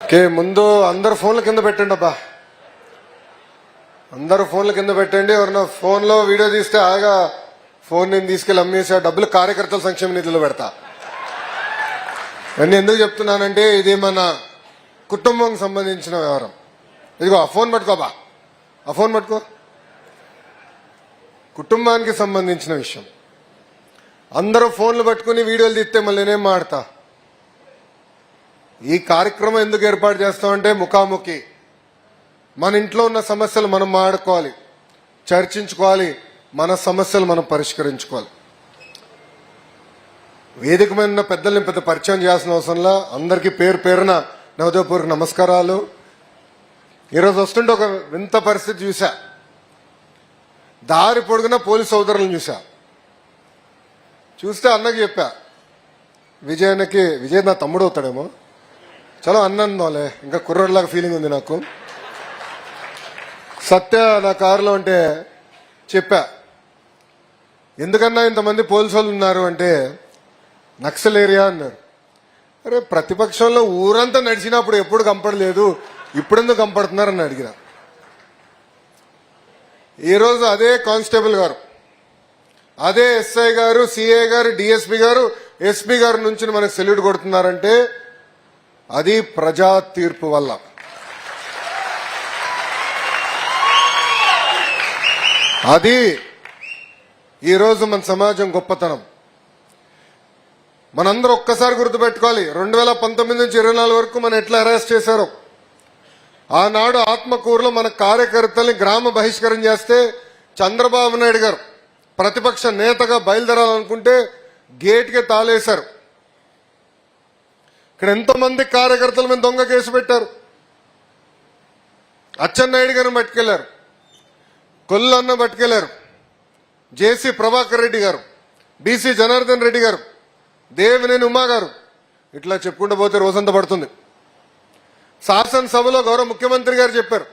Okay, ముందు అందరు ఫోన్ల కింద పెట్టండి అబ్బా. అందరూ ఫోన్ల కింద పెట్టండి. ఎవరన్నా ఫోన్లో వీడియో తీస్తే ఆగా ఫోన్ నేను తీసుకెళ్ళి అమ్మేసి ఆ డబ్బులు కార్యకర్తల సంక్షేమ నిధిలో పెడతా. ఇవన్నీ ఎందుకు చెప్తున్నానంటే ఇది మన కుటుంబంకి సంబంధించిన వ్యవహారం. ఇదిగో ఆ ఫోన్ పట్టుకోబా, ఆ ఫోన్ పట్టుకో. కుటుంబానికి సంబంధించిన విషయం. అందరూ ఫోన్లు పట్టుకుని వీడియోలు తీస్తే మళ్ళీ నేనేం మాడతా. ఈ కార్యక్రమం ఎందుకు ఏర్పాటు చేస్తామంటే ముఖాముఖి మన ఇంట్లో ఉన్న సమస్యలు మనం మాడుకోవాలి, చర్చించుకోవాలి, మన సమస్యలు మనం పరిష్కరించుకోవాలి. వేదిక మీద ఉన్న పెద్దల్ని పెద్ద పరిచయం చేయాల్సిన అవసరంలా అందరికీ పేరు పేరున నవదేవపూర్కి నమస్కారాలు. ఈరోజు వస్తుంటే ఒక వింత పరిస్థితి చూసా. దారి పొడుగున పోలీస్ సోదరులను చూస్తే అన్నకి చెప్పా, విజయ్ నా తమ్ముడు అవుతాడేమో, చలో అన్నందోలే, ఇంకా కుర్రోడ్లాగా ఫీలింగ్ ఉంది నాకు. సత్య నా కారులో అంటే చెప్పా, ఎందుకన్నా ఇంతమంది పోలీసు వాళ్ళు ఉన్నారు అంటే నక్సల్ ఏరియా అన్నారు. అరే ప్రతిపక్షంలో ఊరంతా నడిచినప్పుడు ఎప్పుడు కంపడలేదు, ఇప్పుడెందుకు కంపడుతున్నారని అడిగిన. ఈరోజు అదే కానిస్టేబుల్ గారు, అదే ఎస్ఐ గారు, సిఐ గారు, డిఎస్పీ గారు, ఎస్పీ గారు నుంచి మనకు సెల్యూట్ కొడుతున్నారంటే అది ప్రజా తీర్పు వల్ల. అది ఈరోజు మన సమాజం గొప్పతనం. మనందరూ ఒక్కసారి గుర్తుపెట్టుకోవాలి, 2019 నుంచి 24 వరకు మనం ఎట్లా అరెస్ట్ చేశారో. ఆనాడు ఆత్మకూరులో మన కార్యకర్తల్ని గ్రామ బహిష్కరణ చేస్తే చంద్రబాబు నాయుడు గారు ప్రతిపక్ష నేతగా బయలుదేరాలనుకుంటే గేట్కే తాళేశారు. ఇక్కడ ఎంతోమంది కార్యకర్తల మీద దొంగ కేసు పెట్టారు. అచ్చెన్నాయుడు గారిని పట్టుకెళ్లారు, కొల్లన్న పట్టుకెళ్లారు, జేసీ ప్రభాకర్ రెడ్డి గారు, బీసీ జనార్దన్ రెడ్డి గారు, దేవినేని ఉమా గారు, ఇట్లా చెప్పుకుంటూ పోతే రోజంతా పడుతుంది. శాసనసభలో గౌరవ ముఖ్యమంత్రి గారు చెప్పారు,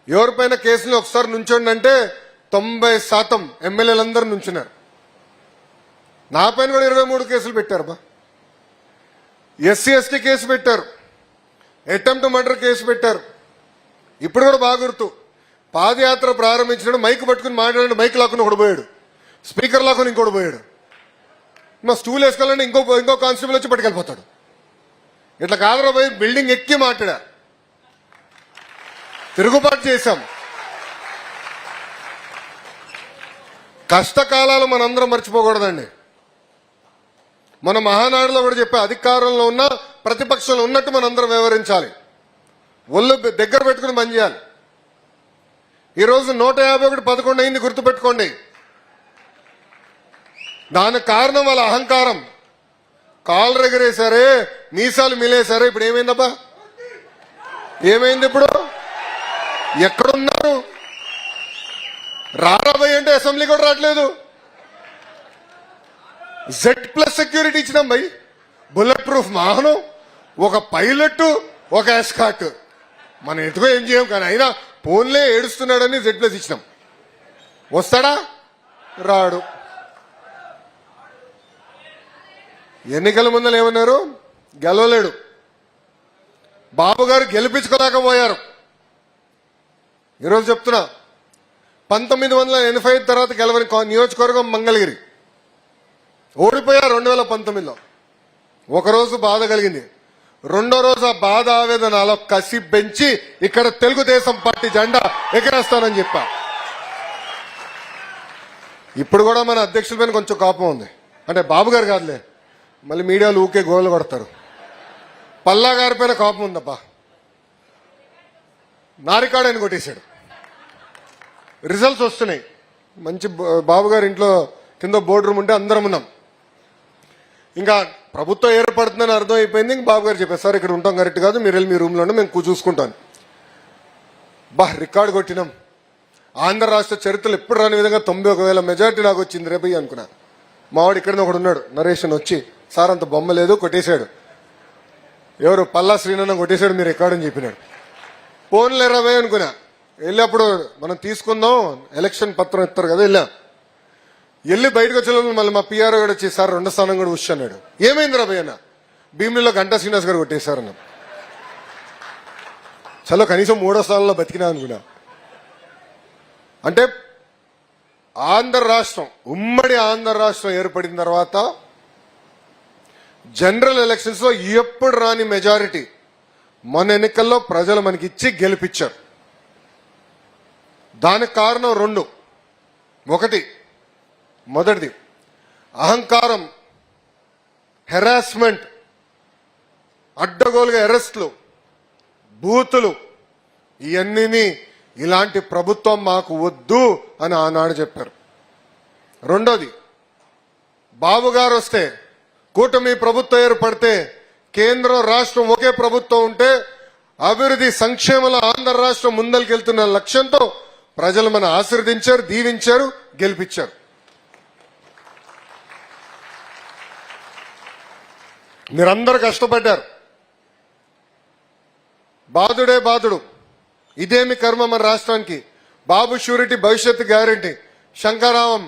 ఎవరిపైన కేసులు ఒకసారి నుంచోండి అంటే 90% ఎమ్మెల్యేలందరూ నుంచున్నారు. నా పైన కూడా 23 కేసులు పెట్టారు బా. ఎస్సీ ఎస్టీ కేసు పెట్టారు, అటెంప్ట్ మర్డర్ కేసు పెట్టారు. ఇప్పుడు కూడా బాగా గుర్తు, పాదయాత్ర ప్రారంభించినప్పుడు మైక్ పట్టుకుని మాట్లాడి మైక్ లాక్కుని ఒకడు పోయాడు, స్పీకర్ లాక్కుని ఇంకోటి పోయాడు. మా స్టూల్ వేసుకోవాలంటే ఇంకో కానిస్టేబుల్ వచ్చి పట్టుకెళ్ళిపోతాడు. ఇట్లా కాదరా పోయి బిల్డింగ్ ఎక్కి మాట్లాడా, తిరుగుబాటు చేశాం. కష్టకాలాలు మనందరం మర్చిపోకూడదండి. మన మహానాడులో కూడా చెప్పే, అధికారంలో ఉన్న ప్రతిపక్షంలో ఉన్నట్టు మనందరం వ్యవహరించాలి, ఒళ్ళు దగ్గర పెట్టుకుని పనిచేయాలి. ఈరోజు 151 అయింది, గుర్తుపెట్టుకోండి. దానికి కారణం వాళ్ళ అహంకారం. కాళ్ళు ఎగరేశారే, మీసాలు మిలేశారే. ఇప్పుడు ఏమైందబ్బా, ఏమైంది? ఇప్పుడు ఎక్కడున్నారు? రారాబోయ్ అంటే అసెంబ్లీ కూడా రావట్లేదు. Z+ సెక్యూరిటీ ఇచ్చినాం భయ్, బుల్లెట్ ప్రూఫ్ వాహనం, ఒక పైలట్, ఒక ఎస్కాట్. మనం ఎటుకో ఏం చేయం, కానీ అయినా ఫోన్లే ఏడుస్తున్నాడని Z+ ఇచ్చినాం. వస్తాడా? రాడు. ఎన్నికల ముందర ఏమన్నారు? గెలవలేడు. బాబు గారు గెలిపించుకోలేకపోయారు. ఈరోజు చెప్తున్నా, 1985 తర్వాత గెలవని నియోజకవర్గం మంగళగిరి, ఓడిపోయారు 2019లో. ఒకరోజు బాధ కలిగింది, రెండో రోజు ఆ బాధ ఆవేదన అలా కసి పెంచి ఇక్కడ తెలుగుదేశం పార్టీ జెండా ఎగరేస్తానని చెప్పా. ఇప్పుడు కూడా మన అధ్యక్షుల పైన కొంచెం కోపం ఉంది. అంటే బాబు గారు కాదులే, మళ్ళీ మీడియాలు ఊకే గోలు కొడతారు. పల్లా గారి పైన కోపం ఉందబ్బా. నారికాడు ఆయన కొట్టేశాడు. రిజల్ట్స్ వస్తున్నాయి. మంచి బాబు గారి ఇంట్లో కింద బోర్డు రూమ్ ఉంటే అందరం ఉన్నాం. ఇంకా ప్రభుత్వం ఏర్పడుతుందని అర్థం అయిపోయింది. ఇంక బాబు గారు చెప్పారు, సార్ ఇక్కడ ఉంటాం కరెక్ట్ కాదు, మీరు వెళ్ళి మీ రూమ్లో ఉండి మేము చూసుకుంటాను. రికార్డు కొట్టినాం. ఆంధ్ర రాష్ట్ర చరిత్రలో ఎప్పుడు రాని విధంగా 91,000 మెజార్టీ నాకు వచ్చింది రేపు అనుకున్నా. మావాడు ఇక్కడనే ఒకడు ఉన్నాడు, నరేషన్, వచ్చి సార్ అంత బొమ్మ లేదు కొట్టేశాడు. ఎవరు? పల్లా శ్రీనన్న కొట్టేశాడు, మీరు రికార్డు అని చెప్పినాడు. ఫోన్లు 20 అనుకున్నా. వెళ్ళి అప్పుడు మనం తీసుకుందాం, ఎలక్షన్ పత్రం ఇస్తారు కదా, వెళ్ళి బయటకు వచ్చే మళ్ళీ మా పిఆర్ఓ కూడా వచ్చి, సార్ 2వ స్థానం కూడా ఉష్ అన్నాడు. ఏమైంది రాబోయ్ అన్న? భీమిలిలో గంటా శ్రీనివాస్ గారు కొట్టేశారన్న. చలో కనీసం 3వ స్థానంలో బతికినా అనుకున్నా. అంటే ఆంధ్ర రాష్ట్రం, ఉమ్మడి ఆంధ్ర రాష్ట్రం ఏర్పడిన తర్వాత జనరల్ ఎలక్షన్స్ లో ఎప్పుడు రాని మెజారిటీ మొన్న ఎన్నికల్లో ప్రజలు మనకి ఇచ్చి గెలిపించారు. దానికి కారణం 2. మొదటిది అహంకారం, హెరాస్మెంట్, అడ్డగోలుగా అరెస్టులు, బూతులు, ఇవన్నీ ఇలాంటి ప్రభుత్వం మాకు వద్దు అని ఆనాడు చెప్పారు. 2ది బాబు గారు వస్తే, కూటమి ప్రభుత్వం ఏర్పడితే, కేంద్రం రాష్ట్రం ఒకే ప్రభుత్వం ఉంటే అభివృద్ధి సంక్షేమంలో ఆంధ్ర రాష్ట్రం ముందరికెళ్తున్న లక్ష్యంతో ప్రజలు మన ఆశీర్వదించారు, దీవించారు, గెలిపించారు. మీరందరూ కష్టపడ్డారు. బాధుడే బాధుడు, ఇదేమి కర్మ మన రాష్ట్రానికి, బాబు షూరిటీ, భవిష్యత్తు గ్యారంటీ, శంకరావం,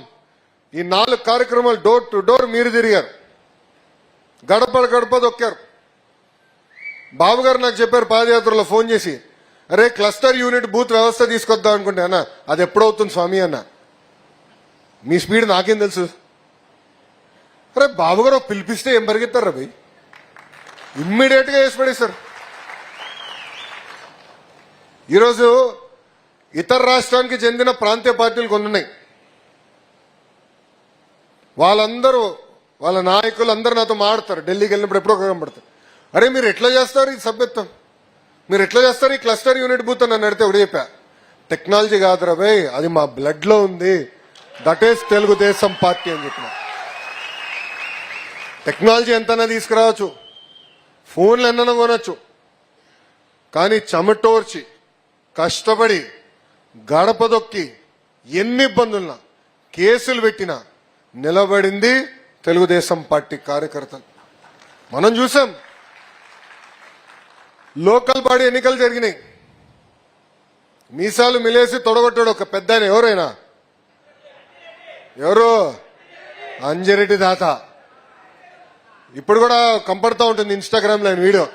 ఈ 4 కార్యక్రమాలు డోర్ టు డోర్ మీరు తిరిగారు, గడప గడప దొక్కారు. బాబు గారు నాకు చెప్పారు పాదయాత్రలో ఫోన్ చేసి, అరే క్లస్టర్ యూనిట్ బూత్ వ్యవస్థ తీసుకొద్దాం అనుకుంటే అన్న అది ఎప్పుడవుతుంది స్వామి అన్న. మీ స్పీడ్ నాకేం తెలుసు. అరే బాబు గారు పిలిపిస్తే ఏం పరిగెత్తారా భయ్, ఇమ్మీడియట్ గా వేసి పడేశారు. ఈరోజు ఇతర రాష్ట్రానికి చెందిన ప్రాంతీయ పార్టీలు కొన్ని ఉన్నాయి. వాళ్ళందరూ వాళ్ళ నాయకులు అందరూ నాతో మాడతారు. ఢిల్లీకి వెళ్ళినప్పుడు ఎప్పుడో కనబడతారు. అరే మీరు ఎట్లా చేస్తారు ఈ సభ్యత్వం, మీరు ఎట్లా చేస్తారు ఈ క్లస్టర్ యూనిట్ బూత్ అని నన్ను అడిగితే ఒకటి చెప్పా, టెక్నాలజీ కాదురా భయ్, అది మా బ్లడ్ లో ఉంది, దట్ ఈస్ తెలుగుదేశం పార్టీ అని చెప్పిన. టెక్నాలజీ ఎంతైనా తీసుకురావచ్చు, ఫోన్లు ఎన్నైనా కొనొచ్చు, కానీ చెమటోర్చి కష్టపడి గడప దొక్కి ఎన్ని ఇబ్బందులున్నా కేసులు పెట్టినా నిలబడింది తెలుగుదేశం పార్టీ కార్యకర్తలు. మనం చూసాం, లోకల్ బాడీ ఎన్నికలు జరిగినాయి, మీసాలు మిలేసి తొడగొట్టాడు ఒక పెద్ద ఆయన. ఎవరు? అంజిరెడ్డి తాత. ఇప్పుడు కూడా కంపడుతూ ఉంటుంది ఇన్స్టాగ్రామ్ లో వీడియో.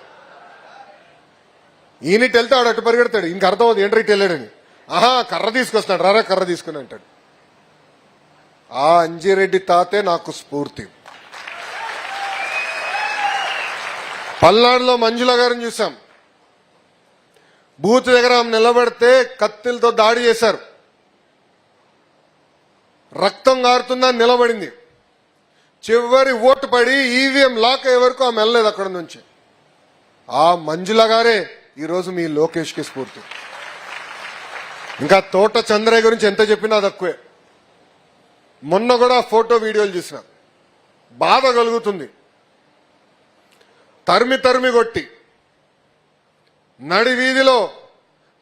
ఈయనటి వెళ్తే ఆడు అటు పరిగెడతాడు, ఇంక అర్థం అవుతుంది ఏంట్రీ వెళ్ళాడని. ఆహా కర్ర తీసుకొస్తాడు, రారా కర్ర తీసుకుని అంటాడు. ఆ అంజిరెడ్డి తాతే నాకు స్ఫూర్తి. పల్నాడులో మంజుల గారిని చూసాం, బూత్ దగ్గర ఆమె నిలబడితే కత్తిలతో దాడి చేశారు, రక్తం గారుతుందని నిలబడింది. చివరి ఓటు పడి ఈవీఎం లాక్ అయ్యే వరకు ఆమె వెళ్ళలేదు అక్కడ నుంచి. ఆ మంజుల గారే ఈరోజు మీ లోకేష్ కి స్ఫూర్తి. ఇంకా తోట చంద్రయ్య గురించి ఎంత చెప్పినా తక్కువే. మొన్న కూడా ఫోటో వీడియోలు చూసిన, బాధ కలుగుతుంది. తరిమి తరిమి కొట్టి నడి వీధిలో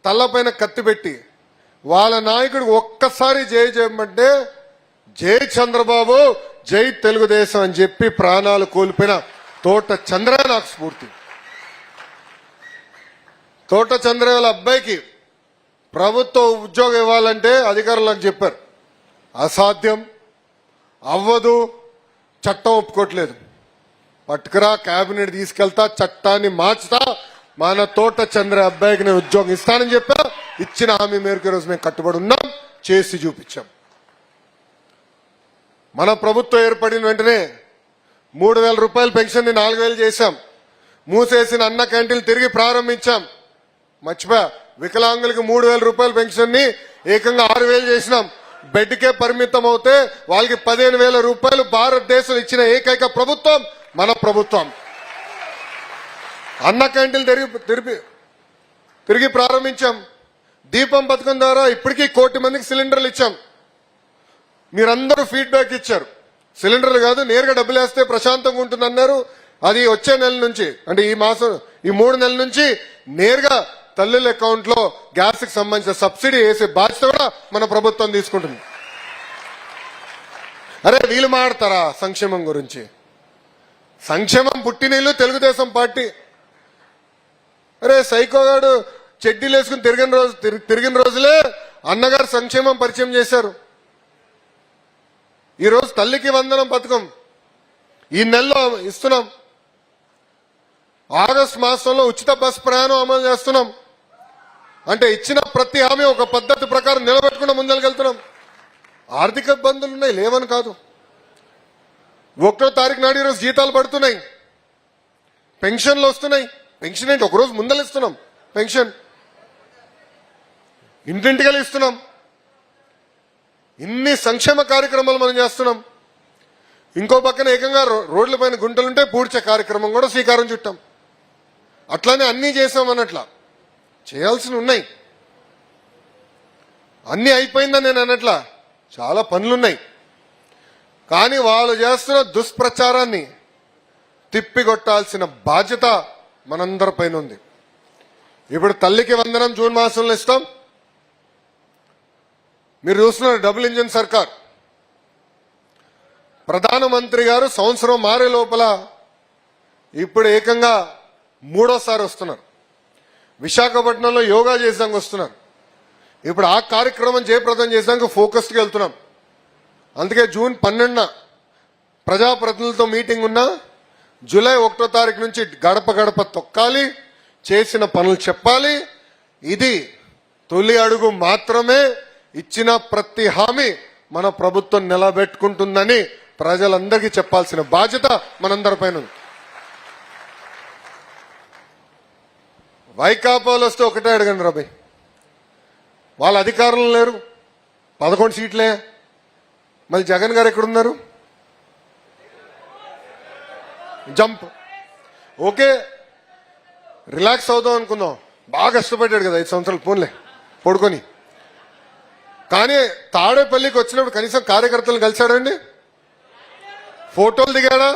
తల్లపైన కత్తి పెట్టి వాళ్ళ నాయకుడు ఒక్కసారి జై చేయమంటే జై చంద్రబాబు, జై తెలుగుదేశం అని చెప్పి ప్రాణాలు కోల్పోయిన తోట చంద్రయ్య నాకు స్ఫూర్తి. తోట చంద్రయ్య వాళ్ళ అబ్బాయికి ప్రభుత్వ ఉద్యోగం ఇవ్వాలంటే అధికారులు నాకు చెప్పారు, అసాధ్యం, అవ్వదు, చట్టం ఒప్పుకోవట్లేదు. పట్టుకురా, కేబినెట్ తీసుకెళ్తా, చట్టాన్ని మార్చుతా, మన తోట చంద్ర అబ్బాయికి నేను ఉద్యోగం ఇస్తానని చెప్పా. ఇచ్చిన హామీ మేరకు ఈరోజు మేము కట్టుబడి ఉన్నాం, చేసి చూపించాం. మన ప్రభుత్వం ఏర్పడిన వెంటనే 3,000 రూపాయల పెన్షన్ ని 4,000 చేశాం. మూసేసిన అన్న క్యాంటీన్లు తిరిగి ప్రారంభించాం. మర్చిపోయా, వికలాంగులకి 3,000 రూపాయల పెన్షన్ ని ఏకంగా 6,000 చేసినాం. బెడ్కే పరిమితం అవుతే వాళ్ళకి 15,000 రూపాయలు భారతదేశం ఇచ్చిన ఏకైక ప్రభుత్వం మన ప్రభుత్వం. అన్న క్యాంటీన్లు తిరిగి ప్రారంభించాం. దీపం పథకం ద్వారా ఇప్పటికీ 1 కోటి మందికి సిలిండర్లు ఇచ్చాం. మీరందరూ ఫీడ్బ్యాక్ ఇచ్చారు, సిలిండర్లు కాదు నేరుగా డబ్బులు వేస్తే ప్రశాంతంగా ఉంటుందన్నారు. అది వచ్చే నెల నుంచి, అంటే ఈ 3 నెలల నుంచి నేరుగా తల్లుల అకౌంట్ లో గ్యాస్ కి సంబంధించిన సబ్సిడీ వేసే బాధ్యత కూడా మన ప్రభుత్వం తీసుకుంటుంది. అరే వీళ్ళు మాడతారా సంక్షేమం గురించి? సంక్షేమం పుట్టినీళ్ళు తెలుగుదేశం పార్టీ. అరే సైకోగాడు చెడ్డీలు వేసుకుని తిరిగిన రోజులే అన్నగారు సంక్షేమం పరిచయం చేశారు. ఈరోజు తల్లికి వందనం పథకం ఈ నెలలో ఇస్తున్నాం. ఆగస్టు మాసంలో ఉచిత బస్ ప్రయాణం అమలు చేస్తున్నాం. అంటే ఇచ్చిన ప్రతి హామీ ఒక పద్ధతి ప్రకారం నిలబెట్టుకుంటూ ముందరికెళ్తున్నాం. ఆర్థిక ఇబ్బందులు ఉన్నాయి, లేవని కాదు. 1వ తారీఖు నాడు ఈరోజు జీతాలు పడుతున్నాయి, పెన్షన్లు వస్తున్నాయి. పెన్షన్ ఏంటి, ఒకరోజు ముందలు ఇస్తున్నాం. పెన్షన్ ఇంటింటికి ఇస్తున్నాం. ఇన్ని సంక్షేమ కార్యక్రమాలు మనం చేస్తున్నాం. ఇంకో పక్కన ఏకంగా రోడ్ల పైన గుంటలుంటే పూడ్చే కార్యక్రమం కూడా శ్రీకారం చుట్టాం. అట్లానే అన్నీ చేసాం అన్నట్లా. చేయాల్సి ఉన్నాయి, అన్నీ అయిపోయిందని నేను అన్నట్లా. చాలా పనులున్నాయి. కానీ వాళ్ళు చేస్తున్న దుష్ప్రచారాన్ని తిప్పికొట్టాల్సిన బాధ్యత మనందరిపైన ఉంది. ఇప్పుడు తల్లికి వందనం జూన్ మాసంలో ఇస్తాం. మీరు చూస్తున్నారు డబుల్ ఇంజిన్ సర్కార్. ప్రధానమంత్రి గారు సంవత్సరం మారే లోపల ఇప్పుడు ఏకంగా 3వసారి వస్తున్నారు. విశాఖపట్నంలో యోగా చేసాక వస్తున్నారు. ఇప్పుడు ఆ కార్యక్రమం జయప్రదం చేసాక ఫోకస్కి వెళ్తున్నాం. అందుకే జూన్ 12న ప్రజాప్రతినిధులతో మీటింగ్ ఉన్నా, జూలై 1వ తారీఖు నుంచి గడప గడప తొక్కాలి, చేసిన పనులు చెప్పాలి. ఇది తొలి అడుగు మాత్రమే. ఇచ్చిన ప్రతి హామీ మన ప్రభుత్వం నిలబెట్టుకుంటుందని ప్రజలందరికీ చెప్పాల్సిన బాధ్యత మనందరిపైన ఉంది. వైకాపాలు వస్తే ఒకటే అడగండి రాబాయ్, వాళ్ళ అధికారంలో లేరు, 11 సీట్లే. మళ్ళీ జగన్ గారు ఎక్కడున్నారు? జంప్. ఓకే, రిలాక్స్ అవుదాం అనుకుందాం. బాగా కష్టపడ్డాడు కదా 5 సంవత్సరాలు, పోన్లే పడుకొని. కానీ తాడేపల్లికి వచ్చినప్పుడు కనీసం కార్యకర్తలు కలిశాడండి? ఫోటోలు దిగాడా?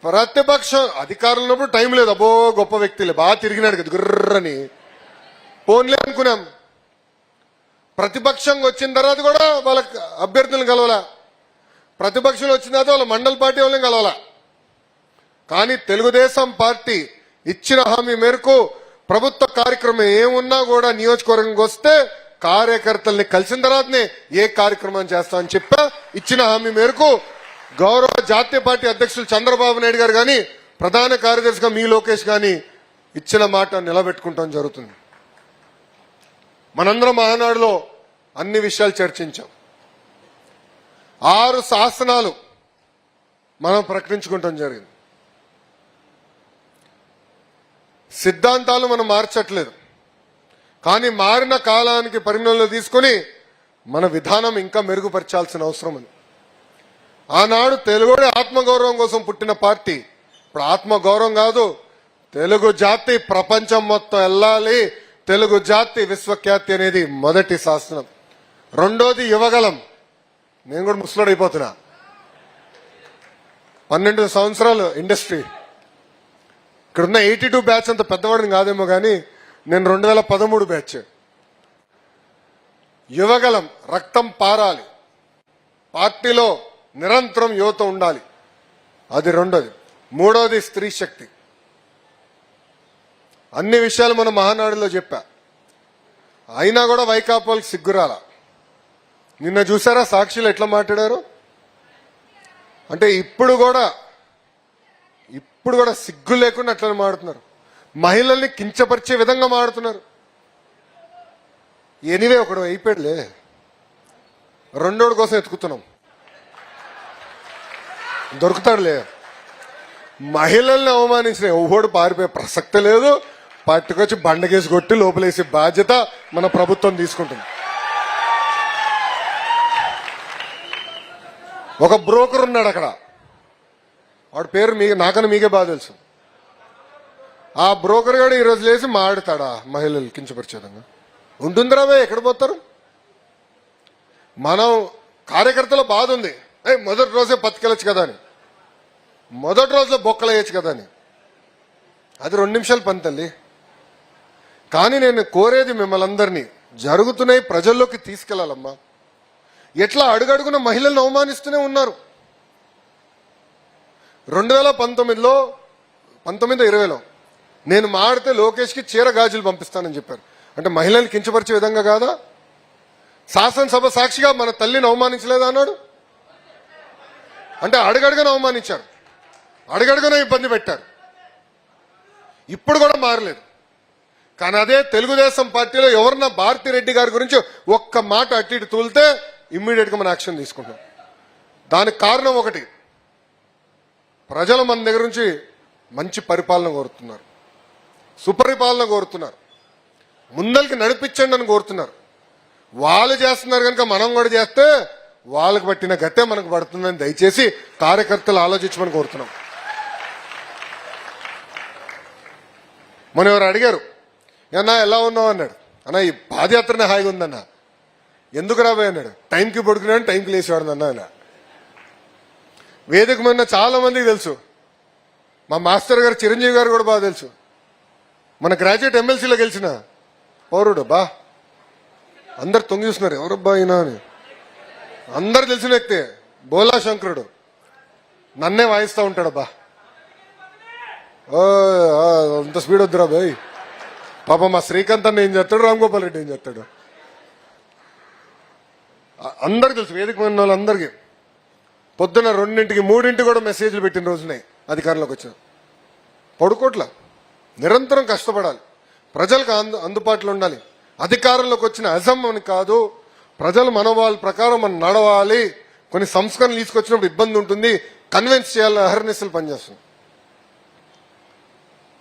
ప్రతిపక్షం అధికారంలో ఉన్నప్పుడు టైం లేదు. అబ్బో గొప్ప వ్యక్తిలే, బాగా తిరిగినాడు కదా గుర్రని, పోన్లే అనుకున్నాం. ప్రతిపక్షంగా వచ్చిన తర్వాత కూడా వాళ్ళ అభ్యర్థులను కలవాలా, ప్రతిపక్షంలో వచ్చిన తర్వాత వాళ్ళ మండల పార్టీ వాళ్ళని కలవాలా. కానీ తెలుగుదేశం పార్టీ ఇచ్చిన హామీ మేరకు ప్రభుత్వ కార్యక్రమం ఏమున్నా కూడా నియోజకవర్గంకి వస్తే కార్యకర్తల్ని కలిసిన తర్వాతనే ఏ కార్యక్రమం చేస్తామని చెప్పా. ఇచ్చిన హామీ మేరకు గౌరవ జాతీయ పార్టీ అధ్యక్షులు చంద్రబాబు నాయుడు గారు కానీ, ప్రధాన కార్యదర్శిగా మీ లోకేష్ కానీ ఇచ్చిన మాట నిలబెట్టుకుంటాం జరుగుతుంది. మనందరం మహానాడులో అన్ని విషయాలు చర్చించాం. 6 శాసనాలు మనం ప్రకటించుకుంటాం జరిగింది. సిద్ధాంతాలు మనం మార్చట్లేదు, కానీ మారిన కాలానికి పరిగణనలో తీసుకుని మన విధానం ఇంకా మెరుగుపరచాల్సిన అవసరం ఉంది. ఆనాడు తెలుగుడి ఆత్మగౌరవం కోసం పుట్టిన పార్టీ ఇప్పుడు ఆత్మగౌరవం కాదు, తెలుగు జాతి ప్రపంచం మొత్తం వెళ్ళాలి, తెలుగు జాతి విశ్వఖ్యాతి అనేది మొదటి శాసనం. రెండోది యువగలం. నేను కూడా ముసలాడైపోతున్నా, 12 సంవత్సరాలు ఇండస్ట్రీ. ఇక్కడున్న 82 బ్యాచ్ అంత పెద్దవాడిని కాదేమో కానీ నేను 2013 బ్యాచ్. యువగలం, రక్తం పారాలి, పార్టీలో నిరంతరం యువత ఉండాలి, అది రెండోది. మూడోది స్త్రీ శక్తి. అన్ని విషయాలు మన మహానాడులో చెప్పా. అయినా కూడా వైకాపాలకు సిగ్గురాల. నిన్న చూసారా సాక్షిలో ఎట్లా మాట్లాడారు? అంటే ఇప్పుడు కూడా సిగ్గు లేకుండా అట్లా మాడుతున్నారు. మహిళల్ని కించపరిచే విధంగా మాడుతున్నారు. ఎనివే ఒకడు అయిపోయాడులే, రెండోడి కోసం ఎత్తుకుతున్నాం, దొరుకుతాడులే. మహిళల్ని అవమానించిన ఎవడు పారిపోయే ప్రసక్తే లేదు. పట్టుకొచ్చి బండకేసి కొట్టి లోపలేసే బాధ్యత మన ప్రభుత్వం తీసుకుంటుంది. ఒక బ్రోకర్ ఉన్నాడు అక్కడ, వాడి పేరు నాకన్నా మీకే బాగా తెలుసు. ఆ బ్రోకర్ గారు ఈరోజు లేచి మాడుతాడా మహిళలు కించపరిచేదంగా? ఉంటుందిరావే, ఎక్కడ పోతారు? మనం కార్యకర్తల బాధ ఉంది, మొదటి రోజే పత్తికెళ్ళచ్చు కదా అని, మొదటి రోజులో బొక్కలు వేయచ్చు కదా అని. అది 2 నిమిషాలు పని తల్లి. కానీ నేను కోరేది మిమ్మల్ని అందరినీ, జరుగుతున్నాయి ప్రజల్లోకి తీసుకెళ్లాలమ్మా. ఎట్లా అడుగడుగున మహిళలను అవమానిస్తూనే ఉన్నారు. 2019లో 2020లో నేను మాడితే లోకేష్కి చీర గాజులు పంపిస్తానని చెప్పారు. అంటే మహిళల్ని కించపరిచే విధంగా కాదా? శాసనసభ సాక్షిగా మన తల్లిని అవమానించలేదా అన్నాడు. అంటే అడుగడుగున అవమానించారు, అడుగడుగున ఇబ్బంది పెట్టారు. ఇప్పుడు కూడా మారలేదు. కానీ అదే తెలుగుదేశం పార్టీలో ఎవరన్నా భారతిరెడ్డి గారి గురించి ఒక్క మాట అటు ఇటు తూలితే ఇమ్మీడియట్ గా మనం యాక్షన్ తీసుకుంటాం. దానికి కారణం ఒకటి, ప్రజలు మన దగ్గర నుంచి మంచి పరిపాలన కోరుతున్నారు, సుపరిపాలన కోరుతున్నారు, ముందరికి నడిపించండి అని కోరుతున్నారు. వాళ్ళు చేస్తున్నారు కనుక మనం కూడా చేస్తే వాళ్ళకు పట్టిన గతే మనకు పడుతుందని దయచేసి కార్యకర్తలు ఆలోచించమని కోరుతున్నాం. మన ఎవరు అడిగారు, అన్నా ఎలా ఉన్నావు అన్నాడు. అన్న ఈ పాదయాత్రనే హాయిగా ఉందన్న. ఎందుకు రాబోయే అన్నాడు. టైంకి పడుకున్నాడు, టైంకి లేచేవాడు అన్న. వేదిక మీద చాలా మందికి తెలుసు, మా మాస్టర్ గారు చిరంజీవి గారు కూడా బాగా తెలుసు. మన గ్రాడ్యుయేట్ ఎమ్మెల్సీలో గెలిచిన పౌరుడు బా, అందరు తొంగి చూస్తున్నారు ఎవరబ్బా అయినా అని. అందరు తెలిసిన వ్యక్తే, బోలా శంకరుడు. నన్నే వాయిస్తూ ఉంటాడు బా. అంత స్పీడ్ వద్దురా బాయ్. పాప మా శ్రీకాంత్ అన్న ఏం చేస్తాడు, రామ్ గోపాల్ రెడ్డి ఏం చేస్తాడు, అందరికి తెలుసు. వేదిక ఉన్న వాళ్ళందరికీ పొద్దున్న 2, 3 కూడా మెసేజ్లు పెట్టిన రోజునే అధికారంలోకి వచ్చిన. పడుకోట్ల నిరంతరం కష్టపడాలి, ప్రజలకు అందుబాటులో ఉండాలి. అధికారంలోకి వచ్చిన అజం అని కాదు, ప్రజలు మనవాళ్ళ ప్రకారం మనం నడవాలి. కొన్ని సంస్కరణలు తీసుకొచ్చినప్పుడు ఇబ్బంది ఉంటుంది, కన్విన్స్ చేయాలని అహర్నిశలు పనిచేస్తుంది.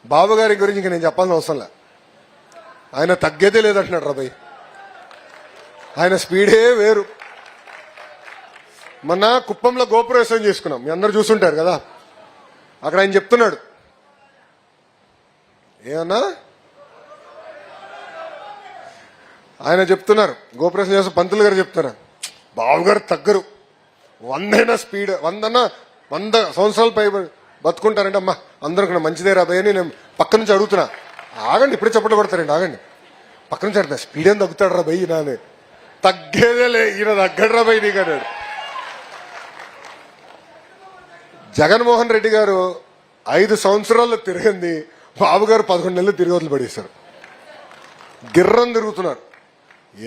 బాబు గారి గురించి ఇంక నేను చెప్పాల్సిన అవసరం లే, ఆయన తగ్గేదే లేదంటున్నాడు రాబాయ్. ఆయన స్పీడే వేరు. మొన్న కుప్పంలో గోపురవేశం చేసుకున్నాం, మీ అందరు చూసుంటారు కదా. అక్కడ ఆయన చెప్తున్నాడు, ఏమన్నా ఆయన చెప్తున్నారు గోపురవేశం చేస్తే పంతులు గారు చెప్తున్నారు, బాబు గారు తగ్గరు, 100 స్పీడ్, 100 సంవత్సరాల పై బతుకుంటారంటే. అమ్మా అందరూ మంచిదే రాబాయ్ అని నేను పక్క నుంచి అడుగుతున్నా. ఆగండి, ఇప్పుడే చప్పట్లు కొడతారండి, ఆగండి. పక్క నుంచి అడుగుతా, స్పీడ్ ఏం తగ్గుతాడు రాబాయ్ ఈయన. తగ్గేదే లే, ఈయన తగ్గడు రాబాయ్ నీకు అన్నాడు. జగన్మోహన్ రెడ్డి గారు 5 సంవత్సరాల్లో తిరిగింది, బాబు గారు 11 నెలలు తిరిగి వదిలి పడేశారు. గిర్రం తిరుగుతున్నారు,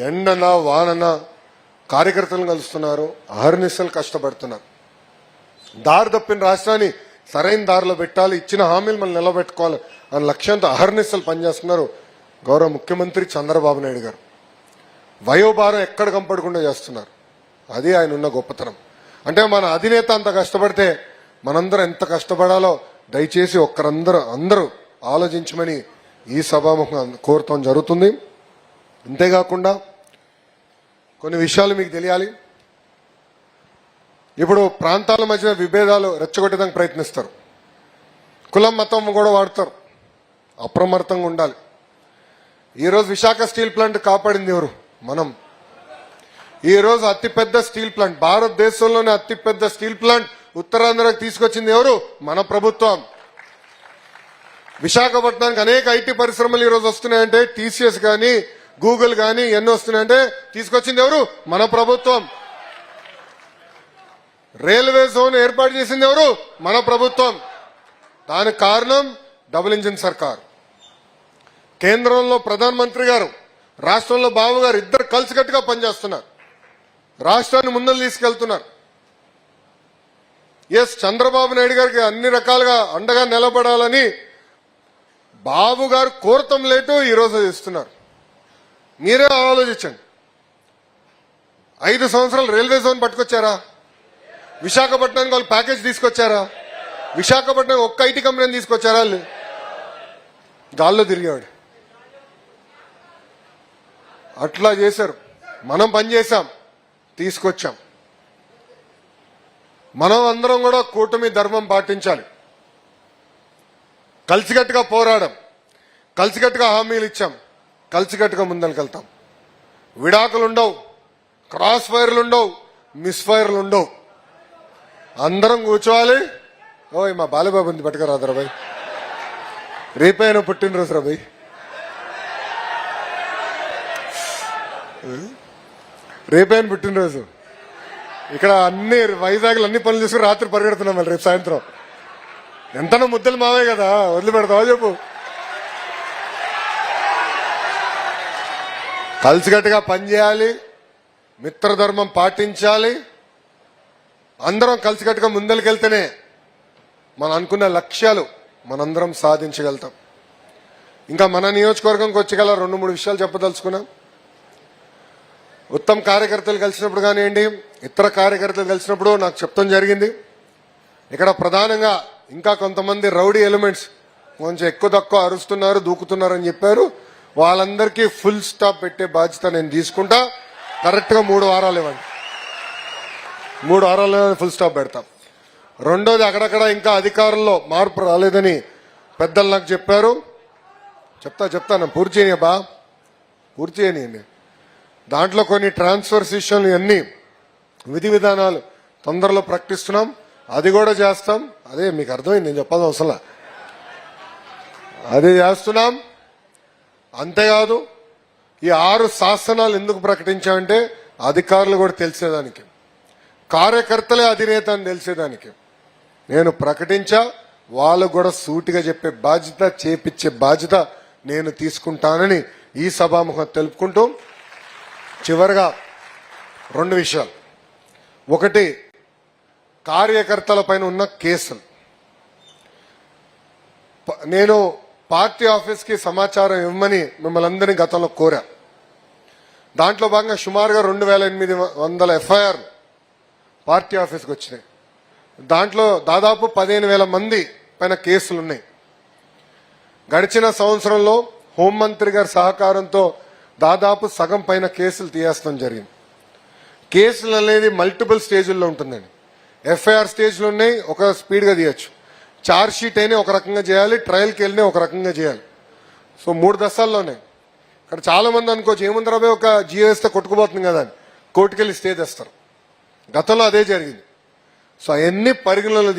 ఎండనా వాననా కార్యకర్తలను కలుస్తున్నారు, అహర్నిశలు కష్టపడుతున్నారు. దారి తప్పిన రాష్ట్రాన్ని సరైన దారిలో పెట్టాలి, ఇచ్చిన హామీలు మనం నిలబెట్టుకోవాలి అనే లక్ష్యంతో అహర్నిశలు పనిచేస్తున్నారు గౌరవ ముఖ్యమంత్రి చంద్రబాబు నాయుడు గారు. వయోభారం ఎక్కడ కంపడకుండా చేస్తున్నారు, అది ఆయన ఉన్న గొప్పతనం. అంటే మన అధినేత అంత కష్టపడితే మనందరం ఎంత కష్టపడాలో దయచేసి అందరూ ఆలోచించమని ఈ సభాముఖం కోరటం జరుగుతుంది. అంతేకాకుండా కొన్ని విషయాలు మీకు తెలియాలి. ఇప్పుడు ప్రాంతాల మధ్య విభేదాలు రెచ్చగొట్టడానికి ప్రయత్నిస్తారు, కులం మతం కూడా వాడతారు. అప్రమత్తంగా ఉండాలి. ఈరోజు విశాఖ స్టీల్ ప్లాంట్ కాపాడింది ఎవరు? మనం. ఈరోజు అతిపెద్ద స్టీల్ ప్లాంట్, భారతదేశంలోనే అతిపెద్ద స్టీల్ ప్లాంట్ ఉత్తరాంధ్రకు తీసుకొచ్చింది ఎవరు? మన ప్రభుత్వం. విశాఖపట్నానికి అనేక ఐటీ పరిశ్రమలు ఈరోజు వస్తున్నాయంటే, టీసీఎస్ కానీ గూగుల్ కానీ ఎన్ని వస్తున్నాయంటే తీసుకొచ్చింది ఎవరు? మన ప్రభుత్వం. రైల్వే జోన్ ఏర్పాటు చేసింది ఎవరు? మన ప్రభుత్వం. దానికి కారణం డబుల్ ఇంజిన్ సర్కార్. కేంద్రంలో ప్రధానమంత్రి గారు, రాష్ట్రంలో బాబు గారు ఇద్దరు కలిసికట్టుగా పనిచేస్తున్నారు, రాష్ట్రాన్ని ముందుకు తీసుకెళ్తున్నారు. ఎస్, చంద్రబాబు నాయుడు గారికి అన్ని రకాలుగా అండగా నిలబడాలని బాబు గారు కోరతం లేటు ఈరోజు ఇస్తున్నారు. మీరే ఆలోచించండి. 5 సంవత్సరాలు రైల్వే జోన్ పట్టుకొచ్చారా? విశాఖపట్నానికి వాళ్ళు ప్యాకేజ్ తీసుకొచ్చారా? విశాఖపట్నం ఒక్క ఐటీ కంపెనీని తీసుకొచ్చారా? గాల్లో తిరిగాడు. అట్లా చేశారు. మనం పనిచేశాం, తీసుకొచ్చాం. మనం అందరం కూడా కూటమి ధర్మం పాటించాలి. కలిసికట్టుగా పోరాడం, కలిసికట్టుగా హామీలు ఇచ్చాం, కలిసికట్టుగా ముందరికెళ్తాం. విడాకులు ఉండవు, క్రాస్ ఫైర్లు ఉండవు, మిస్ ఫైర్లు ఉండవు. అందరం కూర్చోవాలి. ఓయ్ మా బాలబాబు ఉంది పట్టుకురాదు రాబాయ్, రేపైనా పుట్టినరోజు రాబాయ్. రేపైనా పుట్టినరోజు. ఇక్కడ అన్ని వైజాగ్లో అన్ని పనులు చేసుకుని రాత్రి పరిగెడుతున్నాం మళ్ళీ రేపు సాయంత్రం. ఎంతనో ముద్దలు మావే కదా, వదిలిపెడతావా చెప్పు? కలిసికట్టుగా పనిచేయాలి, మిత్రధర్మం పాటించాలి. అందరం కలిసికట్టుగా ముందరికెళ్తేనే మనం అనుకున్న లక్ష్యాలు మనందరం సాధించగలుగుతాం. ఇంకా మన నియోజకవర్గంకి వచ్చి గల 2-3 విషయాలు చెప్పదలుచుకున్నాం. ఉత్తమ్ కార్యకర్తలు కలిసినప్పుడు కానివ్వండి, ఇతర కార్యకర్తలు కలిసినప్పుడు నాకు చెప్తాం జరిగింది. ఇక్కడ ప్రధానంగా ఇంకా కొంతమంది రౌడీ ఎలిమెంట్స్ కొంచెం ఎక్కువ తక్కువ అరుస్తున్నారు, దూకుతున్నారని చెప్పారు. వాళ్ళందరికీ ఫుల్ స్టాప్ పెట్టే బాధ్యత నేను తీసుకుంటా. కరెక్ట్ గా 3 వారాలు ఇవ్వండి. 3 వారాల్లో ఫుల్ స్టాప్ పెడతాం. రెండోది, అక్కడక్కడ ఇంకా అధికారుల్లో మార్పు రాలేదని పెద్దలు నాకు చెప్పారు. చెప్తాను పూర్తి చేయనియబ్బా, పూర్తి చేయనియండి. దాంట్లో కొన్ని ట్రాన్స్ఫర్స్ విషయాలు అన్ని విధి విధానాలు తొందరలో ప్రకటిస్తున్నాం. అది కూడా చేస్తాం. అదే మీకు అర్థమైంది, నేను చెప్పాల్సిన అవసరం. అది చేస్తున్నాం. అంతేకాదు, ఈ 6 శాసనాలు ఎందుకు ప్రకటించామంటే అధికారులు కూడా తెలిసేదానికి, కార్యకర్తలే అధినేత అని తెలిసేదానికి నేను ప్రకటించా. వాళ్ళు కూడా సూటిగా చెప్పే బాధ్యత, చేపించే బాధ్యత నేను తీసుకుంటానని ఈ సభాముఖం తెలుపుకుంటూ, చివరిగా 2 విషయాలు. ఒకటి, కార్యకర్తల పైన ఉన్న కేసులు. నేను పార్టీ ఆఫీస్కి సమాచారం ఇవ్వమని మిమ్మల్ని అందరినీ గతంలో కోరా. దాంట్లో భాగంగా సుమారుగా 2800 ఎఫ్ఐఆర్ పార్టీ ఆఫీస్కి వచ్చినాయి. దాంట్లో దాదాపు 15,000 మంది పైన కేసులు ఉన్నాయి. గడిచిన సంవత్సరంలో హోంమంత్రి గారి సహకారంతో దాదాపు సగం పైన కేసులు తీయేస్తాం జరిగింది. కేసులు అనేది మల్టిపుల్ స్టేజ్ల్లో ఉంటుందండి. ఎఫ్ఐఆర్ స్టేజ్లు ఉన్నాయి, ఒక స్పీడ్గా తీయచ్చు. ఛార్జ్ షీట్ అయినా ఒక రకంగా చేయాలి, ట్రయల్కి వెళ్ళినా ఒక రకంగా చేయాలి. సో 3 దశల్లోనే. ఇక్కడ చాలా మంది అనుకోవచ్చు, ఏముంది రాబోయే ఒక జియో వేస్తే కొట్టుకుపోతుంది కదా అని కోర్టుకెళ్ళి స్టే తెస్తారు. గతంలో అదే జరిగింది. సో అవన్నీ పరిగణనలు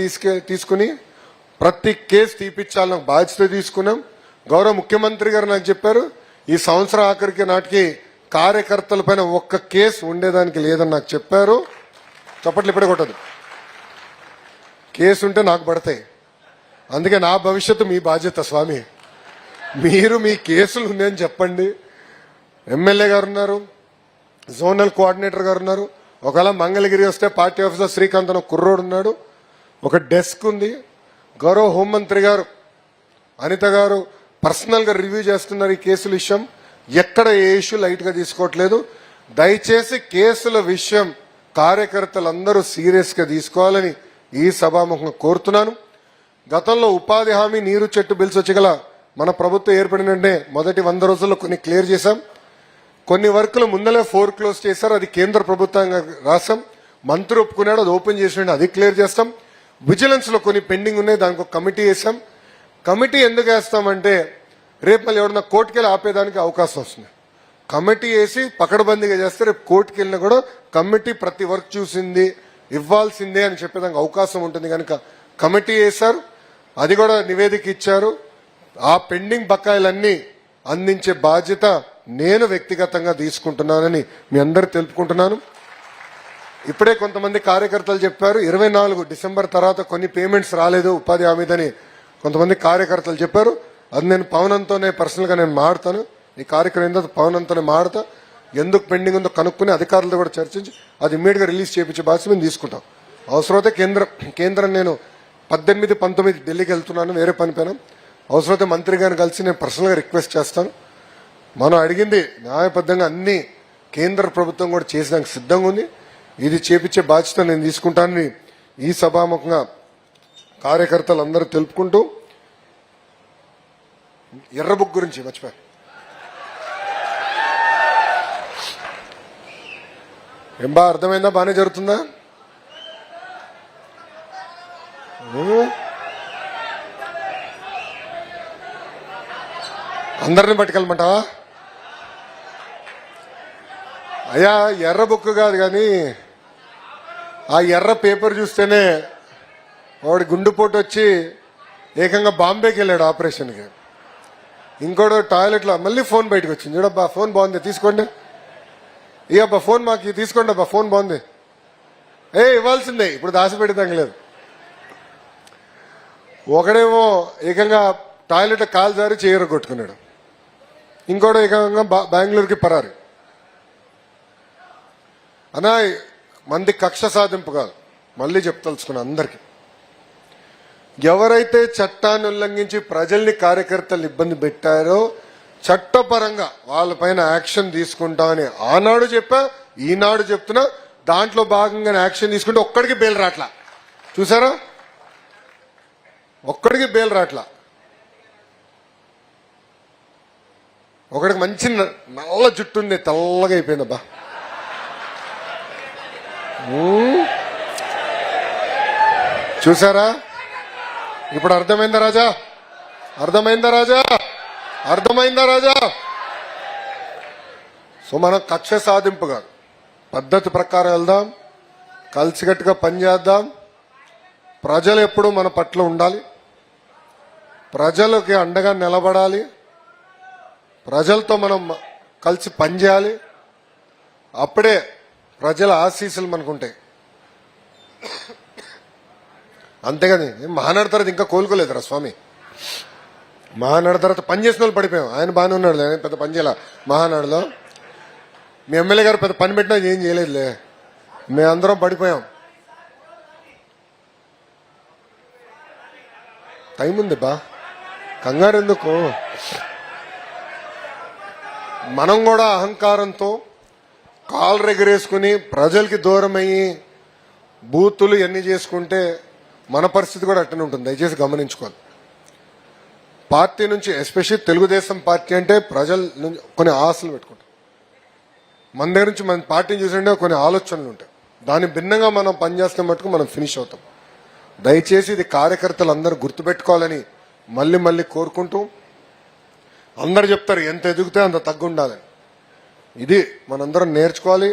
తీసుకుని ప్రతి కేసు తీపిచ్చాలని బాధ్యత తీసుకున్నాం. గౌరవ ముఖ్యమంత్రి గారు నాకు చెప్పారు, ఈ సంవత్సరం ఆఖరికి నాటికి కార్యకర్తల పైన ఒక్క కేసు ఉండేదానికి లేదని నాకు చెప్పారు. చప్పట్లు ఇప్పుడే కొట్టదు. కేసు ఉంటే నాకు పడతాయి. అందుకే నా భవిష్యత్తు మీ బాధ్యత స్వామి. మీరు మీ కేసులు ఉన్నాయని చెప్పండి. ఎమ్మెల్యే గారు ఉన్నారు, జోనల్ కోఆర్డినేటర్ గారు ఉన్నారు. ఒకవేళ మంగళగిరి వస్తే పార్టీ ఆఫీసర్ శ్రీకాంత్ అని కుర్రోడు ఉన్నాడు. ఒక డెస్క్ ఉంది. గౌరవ హోంమంత్రి గారు అనిత గారు పర్సనల్ గా రివ్యూ చేస్తున్నారు ఈ కేసుల విషయం. ఎక్కడ ఏ ఇష్యూ లైట్ గా తీసుకోవట్లేదు. దయచేసి కేసుల విషయం కార్యకర్తలందరూ సీరియస్ గా తీసుకోవాలని ఈ సభాముఖంగా కోరుతున్నాను. గతంలో ఉపాధి హామీ, నీరు చెట్టు బిల్స్ వచ్చి గల మన ప్రభుత్వం ఏర్పడినంటే మొదటి 100 రోజుల్లో కొన్ని క్లియర్ చేశాం. కొన్ని వర్కులు ముందలే క్లోజ్ చేశారు, అది కేంద్ర ప్రభుత్వంగా రాసాం. మంత్రి ఒప్పుకున్నాడు, అది ఓపెన్ చేసినాడు, అది క్లియర్ చేస్తాం. విజిలెన్స్ లో కొన్ని పెండింగ్ ఉన్నాయి, దానికి ఒక కమిటీ వేసాం. కమిటీ ఎందుకు వేస్తామంటే రేపు మళ్ళీ ఎవరన్నా కోర్టుకెళ్ళి ఆపేదానికి అవకాశం వస్తుంది. కమిటీ వేసి పకడ్బందీగా చేస్తే రేపు కోర్టుకి వెళ్ళినా కూడా కమిటీ ప్రతి వర్క్ చూసింది, ఇవ్వాల్సిందే అని చెప్పేదానికి అవకాశం ఉంటుంది. కనుక కమిటీ వేశారు, అది కూడా నివేదిక ఇచ్చారు. ఆ పెండింగ్ బకాయిలన్నీ అందించే బాధ్యత నేను వ్యక్తిగతంగా తీసుకుంటున్నానని మీ అందరూ తెలుపుకుంటున్నాను. ఇప్పుడే కొంతమంది కార్యకర్తలు చెప్పారు, 24 డిసెంబర్ తర్వాత కొన్ని పేమెంట్స్ రాలేదు ఉపాధి హామీదని కొంతమంది కార్యకర్తలు చెప్పారు. అది నేను పవనంతోనే పర్సనల్ గా నేను మాడతాను. ఈ కార్యక్రమం ఏంటో పవనంతోనే మాడతా. ఎందుకు పెండింగ్ ఉందో కనుక్కుని అధికారులతో కూడా చర్చించి అది ఇమ్మీడియట్ గా రిలీజ్ చేయించే బాధ్యత మేము తీసుకుంటాం. అవసరమైతే కేంద్రం నేను 18, 19 ఢిల్లీకి వెళ్తున్నాను, వేరే పని పైన. అవసరమైతే మంత్రి గారిని కలిసి నేను పర్సనల్ గా రిక్వెస్ట్ చేస్తాను. మనం అడిగింది న్యాయబద్ధంగా అన్ని కేంద్ర ప్రభుత్వం కూడా చేసేదానికి సిద్ధంగా ఉంది. ఇది చేపించే బాధ్యత నేను తీసుకుంటానని ఈ సభాముఖంగా కార్యకర్తలందరూ తెలుపుకుంటూ, ఎర్ర బుక్ గురించి మర్చిపోయా. ఏం బా అర్థమైందా? బాగానే జరుగుతుందా? అందరిని పట్టుకెళ్ళమంటావా? అయ్యా, ఎర్ర బుక్ కాదు కానీ ఆ ఎర్ర పేపర్ చూస్తేనే వాడి గుండెపోటు వచ్చి ఏకంగా బాంబేకి వెళ్ళాడు ఆపరేషన్కి. ఇంకోటి టాయిలెట్లో మళ్ళీ ఫోన్ బయటకు వచ్చింది. చూడబ్బా ఫోన్ బాగుంది, తీసుకోండి. ఇక అబ్బా ఫోన్ మాకు తీసుకోండి అబ్బా, ఫోన్ బాగుంది. ఇవ్వాల్సిందే, ఇప్పుడు దాచిపెడతాం లేదు. ఒకడేమో ఏకంగా టాయిలెట్ కాలు జారి చేయరు కొట్టుకున్నాడు. ఇంకోటి ఏకంగా బెంగళూరుకి పరారు. అన్నా మంది కక్ష సాధింపు కాదు, మళ్ళీ చెప్తలుచుకున్నా అందరికి. ఎవరైతే చట్టాన్ని ఉల్లంఘించి ప్రజల్ని కార్యకర్తలు ఇబ్బంది పెట్టారో చట్టపరంగా వాళ్ళపైన యాక్షన్ తీసుకుంటామని ఆనాడు చెప్పా, ఈనాడు చెప్తున్నా. దాంట్లో భాగంగానే యాక్షన్ తీసుకుంటే ఒక్కడికి బెయిల్ రాట్లా. చూసారా, ఒక్కడికి బెయిల్ రాట్లా. ఒకడికి మంచి నల్ల జుట్టు ఉంది, తెల్లగా అయిపోయిందబ్బా. చూసారా, ఇప్పుడు అర్థమైందా రాజా? అర్థమైందా రాజా? అర్థమైందా రాజా? సో మనం కక్ష సాధింపుగా పద్ధతి ప్రకారం వెళ్దాం, కలిసికట్టుగా పనిచేద్దాం. ప్రజలు ఎప్పుడూ మన పట్ల ఉండాలి, ప్రజలకి అండగా నిలబడాలి, ప్రజలతో మనం కలిసి పనిచేయాలి. అప్పుడే ప్రజల ఆశీస్సులు మనకుంటాయి. అంతేగాని మహానాడు తర్వాత ఇంకా కోలుకోలేదురా స్వామి. మహానాడు తర్వాత పని చేసిన వాళ్ళు పడిపోయాం. ఆయన బాగానే ఉన్నాడు, పెద్ద పని చేయాల మహానాడులో. మీ ఎమ్మెల్యే గారు పెద్ద పని పెట్టినా ఏం చేయలేదులే, మేమందరం పడిపోయాం. టైం ఉంది బా, కంగారు ఎందుకు? మనం కూడా అహంకారంతో కాలు రెగరేసుకుని ప్రజలకి దూరం అయ్యి బూతులు ఇవన్నీ చేసుకుంటే మన పరిస్థితి కూడా అట్టనే ఉంటుంది. దయచేసి గమనించుకోవాలి. పార్టీ నుంచి, ఎస్పెషల్లీ తెలుగుదేశం పార్టీ అంటే ప్రజల నుంచి కొన్ని ఆశలు పెట్టుకుంటాం. మన దగ్గర నుంచి మన పార్టీని చూసింటే కొన్ని ఆలోచనలు ఉంటాయి. దాని భిన్నంగా మనం పనిచేస్తే మటుకు మనం ఫినిష్ అవుతాం. దయచేసి ఇది కార్యకర్తలు అందరూ గుర్తుపెట్టుకోవాలని మళ్ళీ మళ్ళీ కోరుకుంటూ, అందరు చెప్తారు ఎంత ఎదిగితే అంత తగ్గుండాలని. ఇది మనందరం నేర్చుకోవాలి.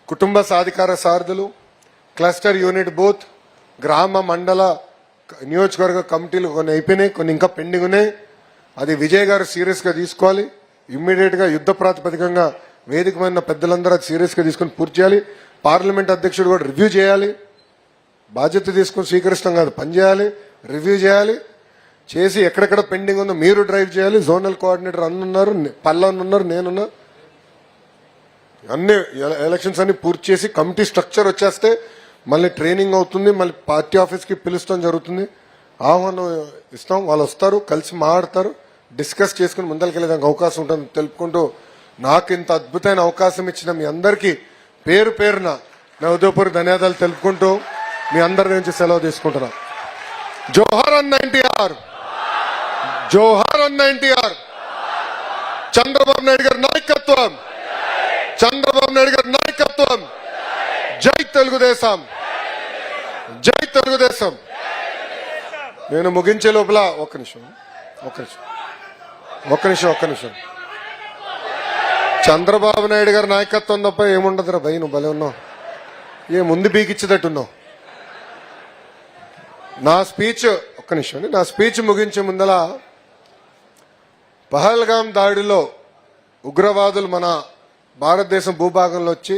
కుటుంబ సాధికార సారథులు, క్లస్టర్ యూనిట్ బూత్, గ్రామ మండల నియోజకవర్గ కమిటీలు కొన్ని అయిపోయినాయి, కొన్ని ఇంకా పెండింగ్ ఉన్నాయి. అది విజయ్ గారు సీరియస్ గా తీసుకోవాలి. ఇమ్మీడియట్ గా యుద్ధ ప్రాతిపదికంగా వేదికమైన పెద్దలందరూ అది సీరియస్ గా తీసుకుని పూర్తి చేయాలి. పార్లమెంట్ అధ్యక్షుడు కూడా రివ్యూ చేయాలి. బాధ్యత తీసుకుని స్వీకరిస్తాం కాదు, పనిచేయాలి, రివ్యూ చేయాలి. చేసి ఎక్కడెక్కడ పెండింగ్ ఉందో మీరు డ్రైవ్ చేయాలి. జోనల్ కోఆర్డినేటర్ అన్నున్నారు, పల్లన్నున్నారు, నేనున్నా. అన్ని ఎలక్షన్స్ అన్ని పూర్తి చేసి కమిటీ స్ట్రక్చర్ వచ్చేస్తే మళ్ళీ ట్రైనింగ్ అవుతుంది, మళ్ళీ పార్టీ ఆఫీస్కి పిలుస్తాం జరుగుతుంది. ఆహ్వానం ఇస్తాం, వాళ్ళు వస్తారు, కలిసి మాట్లాడతారు, డిస్కస్ చేసుకుని ముందరికెళ్ళేదానికి అవకాశం ఉంటుంది తెలుపుకుంటూ, నాకు ఇంత అద్భుతమైన అవకాశం ఇచ్చిన మీ అందరికీ పేరు పేరున నా ఉదయపూర్ ధన్యవాదాలు తెలుపుకుంటూ మీ అందరి నుంచి సెలవు తీసుకుంటున్నా. జోహార్ అన్న ఎన్టీఆర్, జోహార్ అన్న ఎన్టీఆర్. చంద్రబాబు నాయుడు గారి నాయకత్వం, చంద్రబాబు నాయుడు గారి నాయకత్వం. జై తెలుగుదేశం, జై తెలుగుదేశం. నేను ముగించే లోపల ఒక్క నిమిషం. చంద్రబాబు నాయుడు గారి నాయకత్వం తప్ప ఏముండదురా భయ్, నువ్వు భలే ఉన్నావు, ఏ ముందు బీకిచ్చేటట్టున్నావు. నా స్పీచ్ ఒక్క నిమిషం అండి. నా స్పీచ్ ముగించే ముందల పహల్గాం దాడిలో ఉగ్రవాదులు మన భారతదేశం భూభాగంలో వచ్చి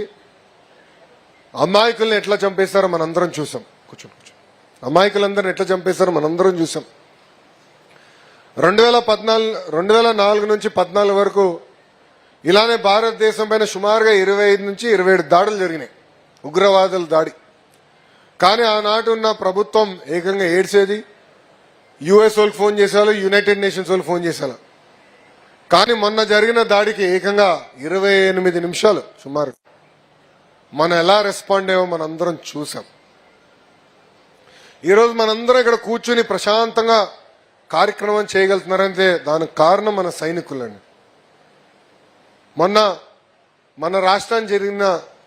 అమాయకుల్ని ఎట్లా చంపేస్తారో మనందరం చూసాం. కూర్చోండి. అమాయకులందరిని ఎట్లా చంపేస్తారో మనందరం చూసాం. 2004 నుంచి 14 వరకు ఇలానే భారతదేశం పైన సుమారుగా 25 నుంచి 27 దాడులు జరిగినాయి, ఉగ్రవాదుల దాడి. కానీ ఆనాటి ఉన్న ప్రభుత్వం ఏకంగా ఏడ్చేది. యుఎస్ వాళ్ళకి ఫోన్ చేసేవాళ్ళు, యునైటెడ్ నేషన్స్ వాళ్ళు ఫోన్ చేసేవాళ్ళు. కానీ మొన్న జరిగిన దాడికి ఏకంగా 28 నిమిషాలు సుమారు మనం ఎలా రెస్పాండ్ అయ్యామో మనందరం చూసాం. ఈరోజు మనందరం ఇక్కడ కూర్చుని ప్రశాంతంగా కార్యక్రమం చేయగలుగుతున్నారంటే దానికి కారణం మన సైనికులండి. మొన్న మన రాష్ట్రానికి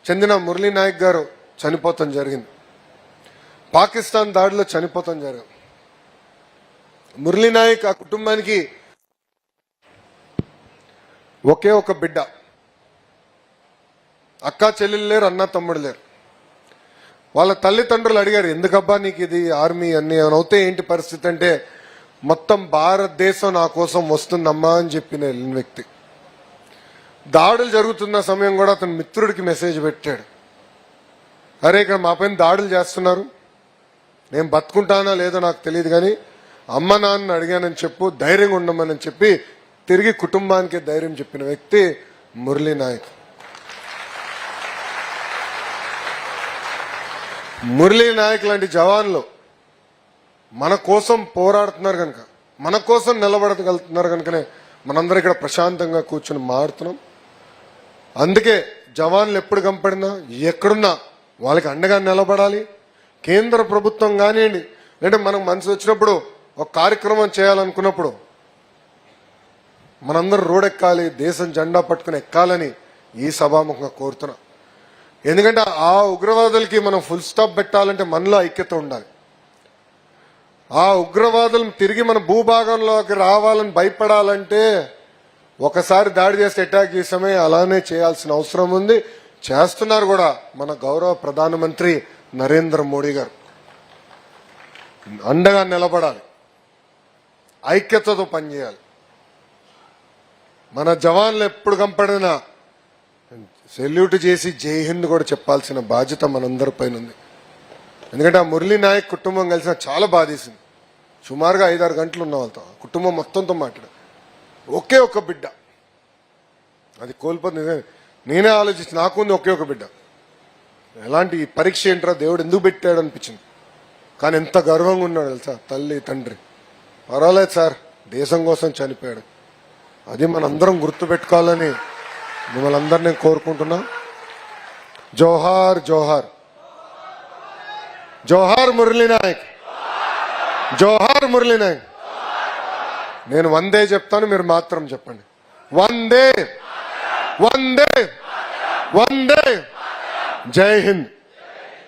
చెందిన మురళీ నాయక్ గారు చనిపోతాం జరిగింది, పాకిస్తాన్ దాడిలో చనిపోతాం జరిగింది. మురళీ నాయక్ ఆ కుటుంబానికి ఒకే ఒక బిడ్డ, అక్క చెల్లెలు లేరు, అన్న తమ్ముడు లేరు. వాళ్ళ తల్లిదండ్రులు అడిగారు, ఎందుకబ్బా నీకు ఇది ఆర్మీ అన్ని అవుతే ఏంటి పరిస్థితి అంటే, మొత్తం భారతదేశం నా కోసం వస్తుందమ్మా అని చెప్పిన వ్యక్తి. దాడులు జరుగుతున్న సమయం కూడా అతని మిత్రుడికి మెసేజ్ పెట్టాడు, అరే ఇక్కడ మా పైన దాడులు చేస్తున్నారు, నేను బతుకుంటానా లేదో నాకు తెలియదు కానీ అమ్మ నాన్న అడిగానని చెప్పు, ధైర్యంగా ఉండమని చెప్పి తిరిగి కుటుంబానికి ధైర్యం చెప్పిన వ్యక్తి మురళీ నాయక్. మురళీ నాయక్ లాంటి జవాన్లు మన కోసం పోరాడుతున్నారు కనుక, మన కోసం నిలబడగలుగుతున్నారు కనుకనే మనందరం ఇక్కడ ప్రశాంతంగా కూర్చుని మారుతున్నాం. అందుకే జవాన్లు ఎప్పుడు కంపడినా ఎక్కడున్నా వాళ్ళకి అండగా నిలబడాలి. కేంద్ర ప్రభుత్వం కానివ్వండి, లేదంటే మనకు మనసు వచ్చినప్పుడు ఒక కార్యక్రమం చేయాలనుకున్నప్పుడు మనందరం రోడెక్కాలి, దేశం జెండా పట్టుకుని ఎక్కాలని ఈ సభాముఖంగా కోరుతున్నా. ఎందుకంటే ఆ ఉగ్రవాదులకి మనం ఫుల్ స్టాప్ పెట్టాలంటే మనలో ఐక్యత ఉండాలి. ఆ ఉగ్రవాదులు తిరిగి మన భూభాగంలోకి రావాలని భయపడాలంటే ఒకసారి దాడి చేస్తే అటాక్ చేసామే, అలానే చేయాల్సిన అవసరం ఉంది. చేస్తున్నారు కూడా మన గౌరవ ప్రధానమంత్రి నరేంద్ర మోడీ గారు. అండగా నిలబడాలి, ఐక్యతతో పనిచేయాలి. మన జవాన్లు ఎప్పుడు కంపడినా సెల్యూట్ చేసి జై హింద్ కూడా చెప్పాల్సిన బాధ్యత మనందరిపైన ఉంది. ఎందుకంటే ఆ మురళీ నాయక్ కుటుంబం కలిసిన చాలా బాధేసింది. సుమారుగా 5-6 గంటలు ఉన్న వాళ్ళతో, కుటుంబం మొత్తంతో మాట్లాడా. ఒకే ఒక బిడ్డ, అది కోల్పోతుంది. నేనే ఆలోచించి నాకుంది ఒకే ఒక బిడ్డ. ఎలాంటి పరీక్ష ఏంట్రా దేవుడు ఎందుకు పెట్టాడు అనిపించింది. కానీ ఎంత గర్వంగా ఉన్నాడు తెలుసా, తల్లి తండ్రి. పర్వాలేదు సార్, దేశం కోసం చనిపోయాడు. అది మనందరం గుర్తుపెట్టుకోవాలని మిమ్మల్ని అందరినీ కోరుకుంటున్నా. జోహార్ జోహార్, జోహార్ మురళీ నాయక్, జోహార్ మురళీ నాయక్. నేను వందే చెప్తాను, మీరు మాత్రం చెప్పండి. వందే వందే వందే. జై హింద్.